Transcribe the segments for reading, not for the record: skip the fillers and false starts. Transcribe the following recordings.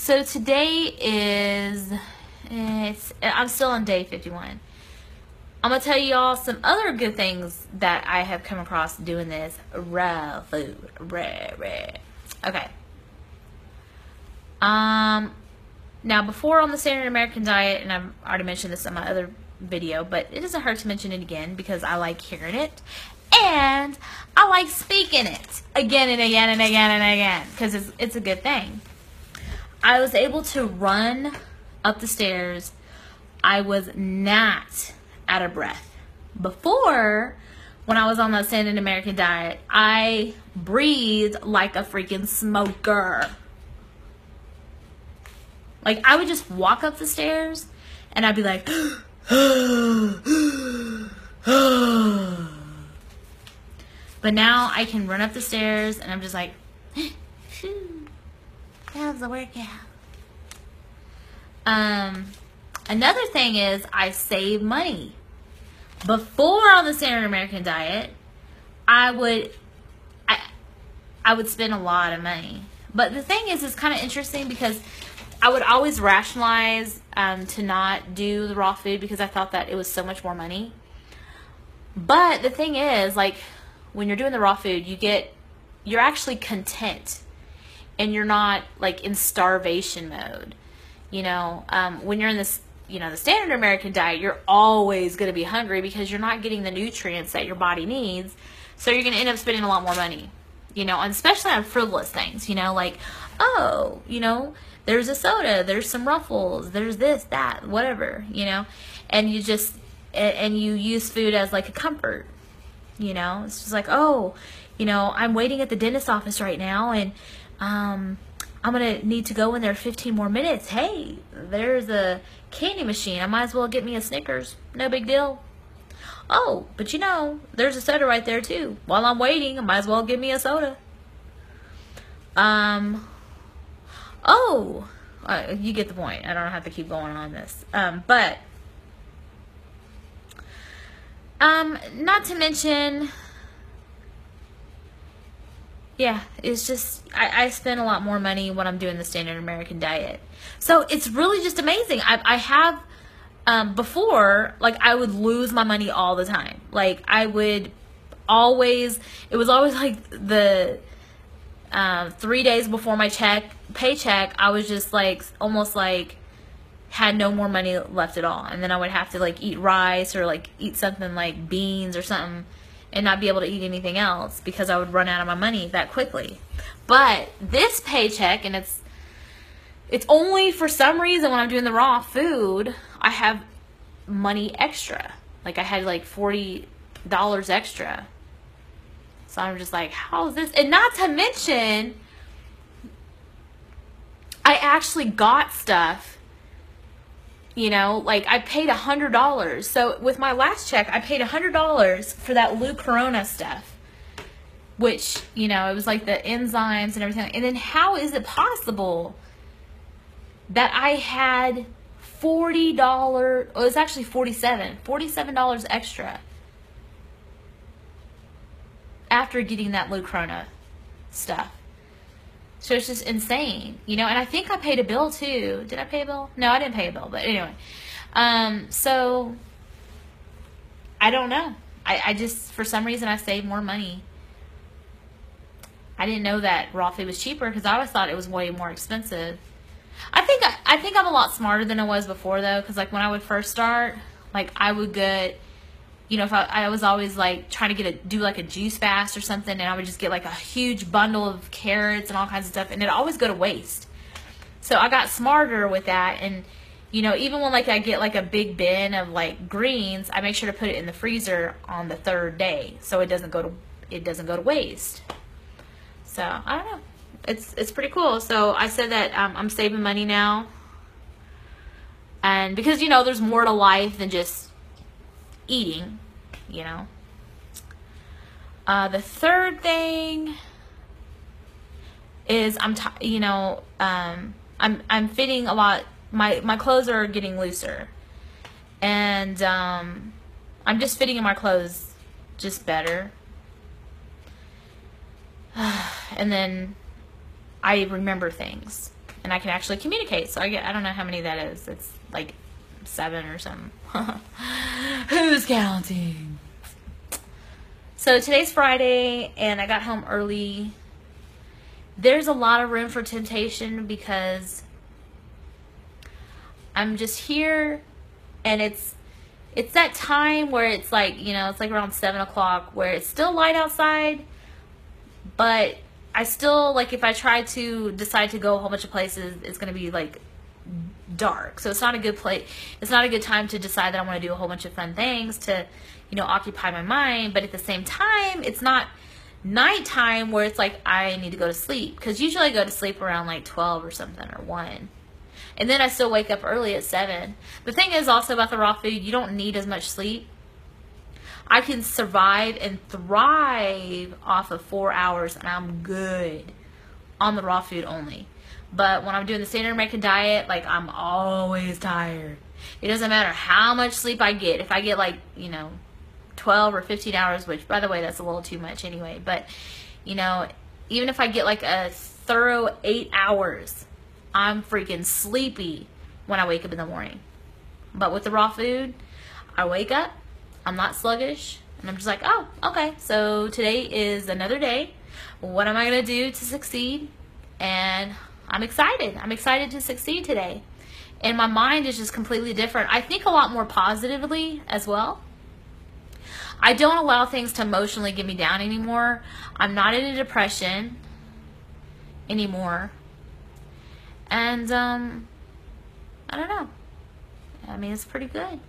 So today is, I'm still on day 51. I'm going to tell y'all some other good things that I have come across doing this raw food. Okay. Now before on the standard American diet, and I've already mentioned this in my other video, but it doesn't hurt to mention it again because I like hearing it. And I like speaking it again and again and again and again because it's a good thing. I was able to run up the stairs. I was not out of breath. Before, when I was on the standard American diet, I breathed like a freaking smoker. Like, I would just walk up the stairs and I'd be like, but now I can run up the stairs and I'm just like, that was a workout. Another thing is I save money. Before on the standard American diet, I would spend a lot of money. But the thing is, it's kind of interesting because I would always rationalize to not do the raw food because I thought that it was so much more money. But the thing is, like, when you're doing the raw food, you're actually content and you're not like in starvation mode. You know, when you're in this, the standard American diet, you're always going to be hungry because you're not getting the nutrients that your body needs. So you're going to end up spending a lot more money, and especially on frivolous things, like, oh, there's a soda, there's some Ruffles, there's this, that, whatever, and you just, and you use food as like a comfort, it's just like, oh, I'm waiting at the dentist office right now and, I'm going to need to go in there 15 more minutes. Hey, there's a candy machine. I might as well get me a Snickers. No big deal. Oh, but there's a soda right there too. While I'm waiting, I might as well get me a soda. You get the point. I don't have to keep going on this. But not to mention, yeah, it's just, I spend a lot more money when I'm doing the standard American diet. So it's really just amazing. I have, before, like, I would lose my money all the time. Like, I would always, it was always like the 3 days before my paycheck, I was just like, almost like, had no more money left at all. And then I would have to like eat rice or like eat something like beans or something and not be able to eat anything else because I would run out of my money that quickly. But this paycheck, and it's only for some reason when I'm doing the raw food, I have money extra. Like, I had like $40 extra. So I'm just like, how is this? And not to mention, I actually got stuff, like I paid $100. So with my last check, I paid $100 for that Lou Corona stuff, which, it was like the enzymes and everything. And then how is it possible that I had $40, it was actually $47 extra after getting that Lou Corona stuff? So it's just insane, and I think I paid a bill too. Did I pay a bill? No, I didn't pay a bill, but anyway. So I don't know. I just, for some reason, I saved more money. I didn't know that raw food was cheaper because I always thought it was way more expensive. I think I'm a lot smarter than I was before though, because like when I would first start, like I would get, if I was always like trying to do like a juice fast or something, and I would just get like a huge bundle of carrots and all kinds of stuff, and it'd always go to waste. So I got smarter with that, and even when like I get like a big bin of like greens, I make sure to put it in the freezer on the 3rd day so it doesn't go to waste. So I don't know, it's pretty cool. So I said that I'm saving money now, and because there's more to life than just eating, the third thing is I'm fitting a lot. My clothes are getting looser, and I'm just fitting in my clothes just better. And then I remember things. and I can actually communicate. So I don't know how many that is. It's like 7 or something. Who's counting? So today's Friday, and I got home early. There's a lot of room for temptation because I'm just here, and it's that time where it's like, you know, it's like around 7 o'clock where it's still light outside, but I still, like, if I try to decide to go a whole bunch of places, it's going to be like dark. So it's not a good place. It's not a good time to decide that I want to do a whole bunch of fun things to, you know, occupy my mind. But at the same time, it's not nighttime where it's like I need to go to sleep, because usually I go to sleep around like 12 or something, or 1. And then I still wake up early at 7. The thing is also about the raw food, you don't need as much sleep. I can survive and thrive off of 4 hours, and I'm good on the raw food only. But when I'm doing the standard American diet, like, I'm always tired. It doesn't matter how much sleep I get. If I get, like, you know, 12 or 15 hours, which, by the way, that's a little too much anyway. But, you know, even if I get, like, a thorough 8 hours, I'm freaking sleepy when I wake up in the morning. But with the raw food, I wake up, I'm not sluggish, and I'm just like, oh, okay, so today is another day. What am I going to do to succeed? And I'm excited. I'm excited to succeed today. And my mind is just completely different. I think a lot more positively as well. I don't allow things to emotionally get me down anymore. I'm not in a depression anymore. And, I don't know. I mean, it's pretty good.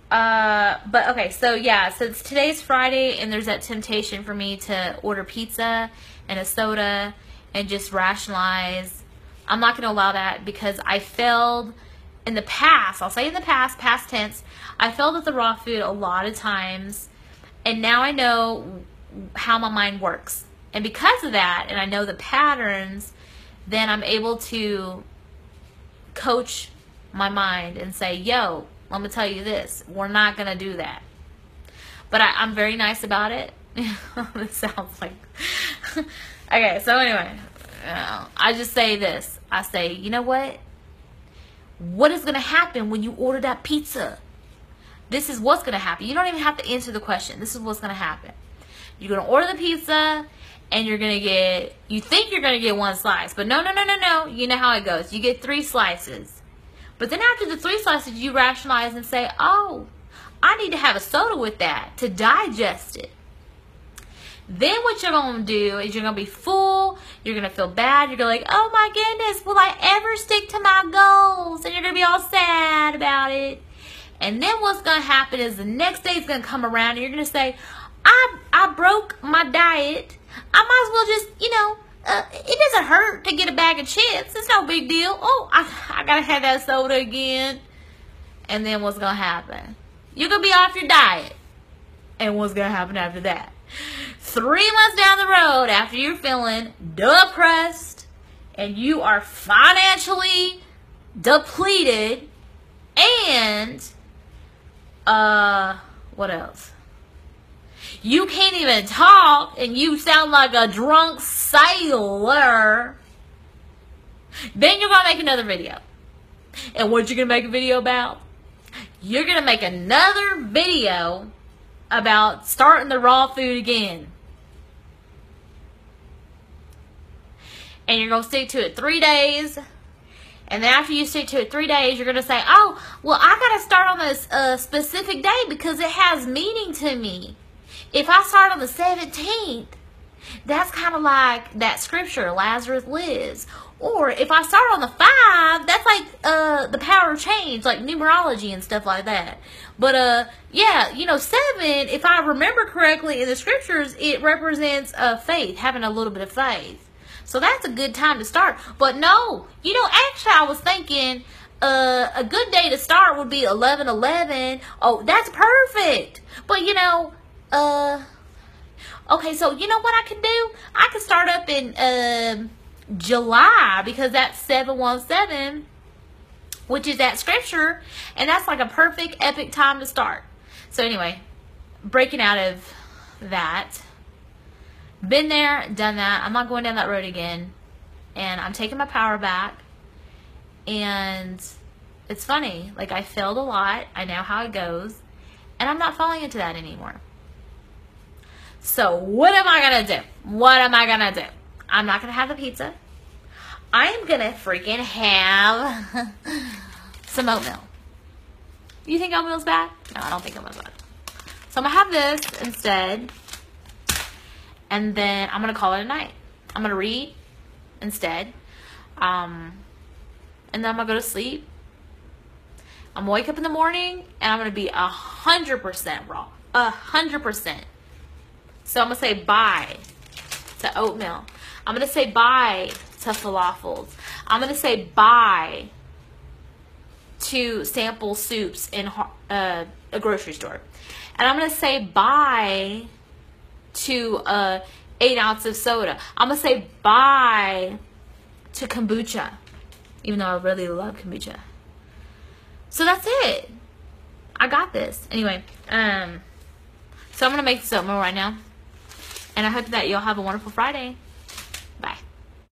But okay, so yeah, since today's Friday and there's that temptation for me to order pizza and a soda and just rationalize, I'm not going to allow that, because I failed in the past. I'll say in the past tense, I failed at the raw food a lot of times, and now I know how my mind works. And because of that, and I know the patterns, then I'm able to coach my mind and say, yo, let me tell you this, we're not going to do that. But I'm very nice about it. This sounds like... Okay, so anyway, I just say this. I say, you know what? What is going to happen when you order that pizza? This is what's going to happen. You don't even have to answer the question. This is what's going to happen. You're going to order the pizza, and you're going to get... You think you're going to get 1 slice, but no. You know how it goes. You get 3 slices. But then after the 3 slices, you rationalize and say, oh, I need to have a soda with that to digest it. Then what you're going to do is you're going to be full. You're going to feel bad. You're going to be like, oh my goodness, will I ever stick to my goals? And you're going to be all sad about it. And then what's going to happen is the next day is going to come around and you're going to say, I broke my diet. I might as well just, you know, it doesn't hurt to get a bag of chips. It's no big deal. Oh, I got to have that soda again. And then what's going to happen? You're going to be off your diet. And what's going to happen after that? 3 months down the road, after you're feeling depressed and you are financially depleted and, what else? You can't even talk and you sound like a drunk sailor. Then you're going to make another video. And what you're going to make a video about? You're going to make another video about starting the raw food again. And you're going to stick to it 3 days. And then after you stick to it 3 days, you're going to say, oh, well, I got to start on this specific day because it has meaning to me. If I start on the 17th, that's kind of like that scripture, Lazarus lives. Or if I start on the 5, that's like the power of change, like numerology and stuff like that. But yeah, you know, 7, if I remember correctly in the scriptures, it represents faith, having a little bit of faith. So that's a good time to start. But no, you know, actually I was thinking a good day to start would be 11/11. Oh, that's perfect. But you know, okay, so you know what I can do? I can start up in July, because that's 7/17, which is that scripture, and that's like a perfect epic time to start. So anyway, breaking out of that, been there, done that. I'm not going down that road again. and I'm taking my power back. And it's funny, like I failed a lot. I know how it goes, and I'm not falling into that anymore. So what am I gonna do? What am I gonna do? I'm not gonna have the pizza. I'm gonna freaking have some oatmeal. You think oatmeal's bad? No, I don't think oatmeal's bad. So I'm gonna have this instead, and then I'm gonna call it a night. I'm gonna read instead, and then I'm gonna go to sleep. I'm gonna wake up in the morning, and I'm gonna be 100% raw, 100%. So I'm gonna say bye to oatmeal. I'm gonna say bye to falafels. I'm gonna say bye to sample soups in a grocery store. And I'm going to say bye to 8 ounces of soda. I'm going to say bye to kombucha, even though I really love kombucha. So that's it. I got this. Anyway, so I'm going to make this oatmeal right now. And I hope that y'all have a wonderful Friday.